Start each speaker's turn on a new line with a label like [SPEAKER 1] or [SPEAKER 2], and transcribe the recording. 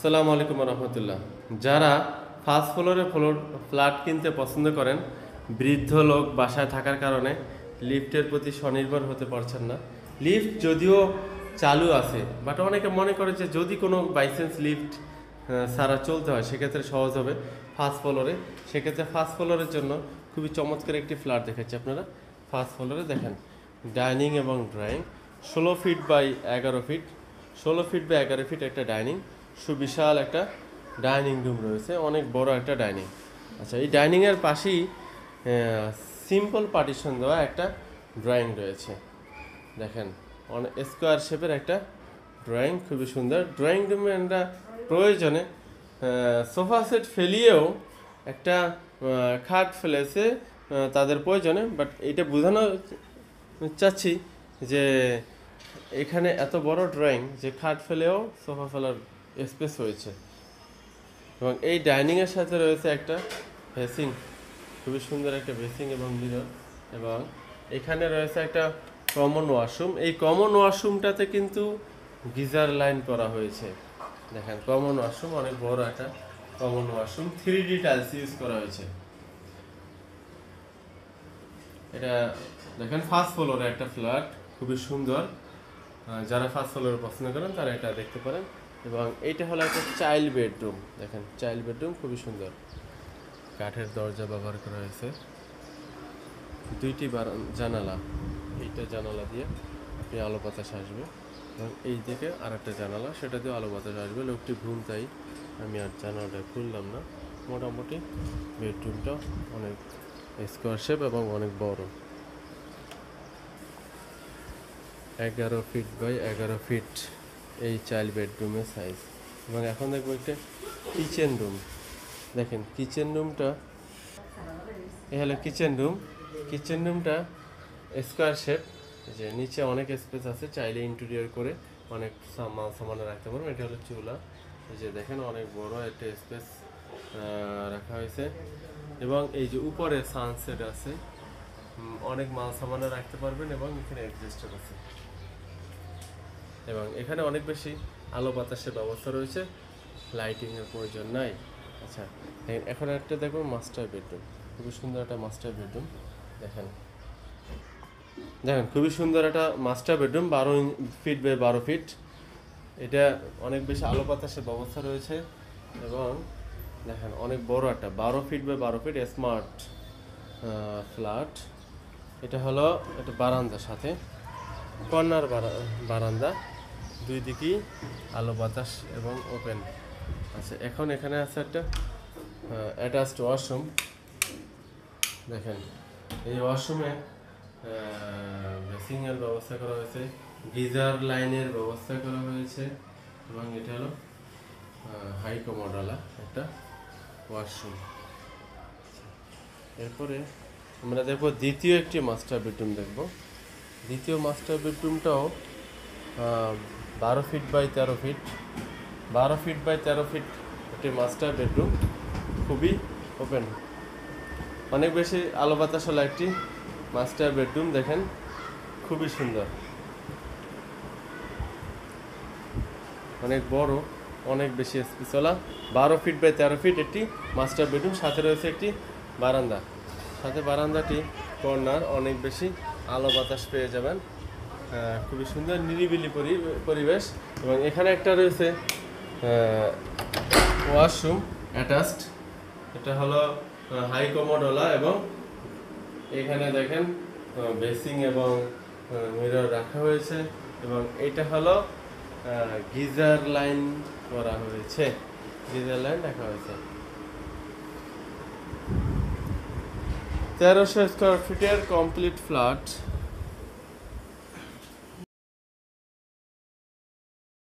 [SPEAKER 1] আসসালামু আলাইকুম রহমতুল্লাহ। যারা ফার্স্ট ফ্লোরে ফ্ল্যাট কিনতে পছন্দ করেন, বৃদ্ধ লোক বাসায় থাকার কারণে লিফটের প্রতি স্বনির্ভর হতে পারছেন না। লিফট যদিও চালু আছে, বাট অনেকে মনে করে যে যদি কোনো বাইচান্স লিফট ছাড়া চলতে হয় সেক্ষেত্রে সহজ হবে ফার্স্ট ফ্লোরে। সেক্ষেত্রে ফার্স্ট ফ্লোরের জন্য খুবই চমৎকার একটি ফ্ল্যাট দেখাচ্ছি আপনারা। ফার্স্ট ফ্লোরে দেখেন ডাইনিং এবং drawing, 16 feet by 11 feet, 16 feet by 11 feet একটা ডাইনিং, সুবিশাল একটা ডাইনিং রুম রয়েছে, অনেক বড় একটা ডাইনিং। আচ্ছা, এই ডাইনিংয়ের পাশেই সিম্পল পার্টিশন দেওয়া একটা ড্রয়িং রয়েছে। দেখেন অনেক স্কোয়ার শেপের একটা ড্রয়িং, খুবই সুন্দর। ড্রয়িং রুমে আমরা প্রয়োজনে সোফা সেট ফেলিয়েও একটা খাট ফেলেছে তাদের প্রয়োজনে, বাট এটা বোঝানো চাচ্ছি যে এখানে এত বড় ড্রয়িং যে খাট ফেলেও সোফা ফেলার স্পেস হয়েছে। এবং এই ডাইনিংয়ের সাথে রয়েছে একটা ভেসিং, খুবই সুন্দর একটা ভেসিং এবং মিরর, এবং এখানে রয়েছে একটা কমন ওয়াশরুম। এই কমন ওয়াশরুমটাতে কিন্তু গিজার লাইন করা হয়েছে। দেখেন কমন ওয়াশরুম, অনেক বড় একটা common washroom, 3D tiles use করা হয়েছে। এটা দেখেন ফার্স্ট ফ্লোরে একটা ফ্ল্যাট, খুবই সুন্দর। যারা ফার্স্ট ফ্লোরে পছন্দ করেন তারা এটা দেখতে পারেন। এবং এইটা হলো একটা চাইল্ড বেডরুম। দেখেন চাইল্ড বেডরুম খুবই সুন্দর, কাঠের দরজা ব্যবহার করা হয়েছে, 2টি জানালা। এইটা জানালা দিয়ে আপনি আলো বাতাস আসবে, এবং এই দিকে আর একটা জানালা, সেটা দিয়ে আলো বাতাস আসবে। লোকটি ঘুম, তাই আমি আর জানালাটা খুললাম না। মোটামুটি বেডরুমটা অনেক স্কোয়ার শেপ এবং অনেক বড়, 11 ফিট বাই 11 ফিট এই চাইল্ড বেডরুমের সাইজ। এবং এখন দেখবো একটা কিচেন রুম। দেখেন কিচেন রুমটা, এ হলো কিচেন রুম। কিচেন রুমটা স্কোয়ার শেপ, যে নিচে অনেক স্পেস আছে, চাইলে ইন্টেরিয়র করে অনেক সামান রাখতে পারবেন। এটা হলো চুলা, এই যে দেখেন অনেক বড় একটা স্পেস রাখা হয়েছে। এবং এই যে উপরে সানসেট আছে, অনেক মাল সামানে রাখতে পারবেন। এবং এখানে অ্যাডজাস্টার আছে, এবং এখানে অনেক বেশি আলো বাতাসের ব্যবস্থা রয়েছে, লাইটিংয়ের প্রয়োজন নাই। আচ্ছা, এখন একটা দেখো মাস্টার বেডরুম, খুবই সুন্দর একটা মাস্টার বেডরুম। দেখেন দেখেন খুবই সুন্দর একটা master bedroom, 12 feet by 12 feet. এটা অনেক বেশি আলো বাতাসের ব্যবস্থা রয়েছে। এবং দেখেন অনেক বড় একটা 12 feet by 12 feet smart flat. এটা হলো একটা বারান্দার সাথে কর্নার বারান্দা, দুই দিকেই আলো বাতাস এবং ওপেন। আচ্ছা, এখন এখানে আছে একটা অ্যাটাচড ওয়াশরুম। দেখেন এই ওয়াশরুমে বেসিংয়ের ব্যবস্থা করা হয়েছে, গিজার লাইনের ব্যবস্থা করা হয়েছে, এবং এটা হলো হাই কমোডওয়ালা একটা ওয়াশরুম। এরপরে আমরা দেখব দ্বিতীয় একটি মাস্টার বেডরুম দেখব। দ্বিতীয় মাস্টার বেডরুমটাও 12 feet by 13 feet, 12 feet by 13 feet একটি মাস্টার বেডরুম, খুবই ওপেন, অনেক বেশি আলো বাতাস হলো একটি মাস্টার বেডরুম। দেখেন খুবই সুন্দর, অনেক বড়, অনেক বেশি স্পেসওয়ালা, 12 ফিট বাই 13 ফিট একটি মাস্টার বেডরুম। সাথে রয়েছে একটি বারান্দা, সাথে বারান্দাটি কর্নার, অনেক বেশি আলো বাতাস পেয়ে যাবেন। খুবই সুন্দর নিরিবিলি পরিবেশ। এবং এখানে একটা রয়েছে ওয়াশরুম অ্যাটাচড, এটা হলো হাই কমোডওয়ালা, এবং এখানে দেখেন বেসিং এবং মিরর রাখা হয়েছে। এবং এটা হলো গিজার লাইন করা হয়েছে, গিজার লাইন রাখা হয়েছে। 1300 স্কোয়ার ফিটের কমপ্লিট ফ্ল্যাট।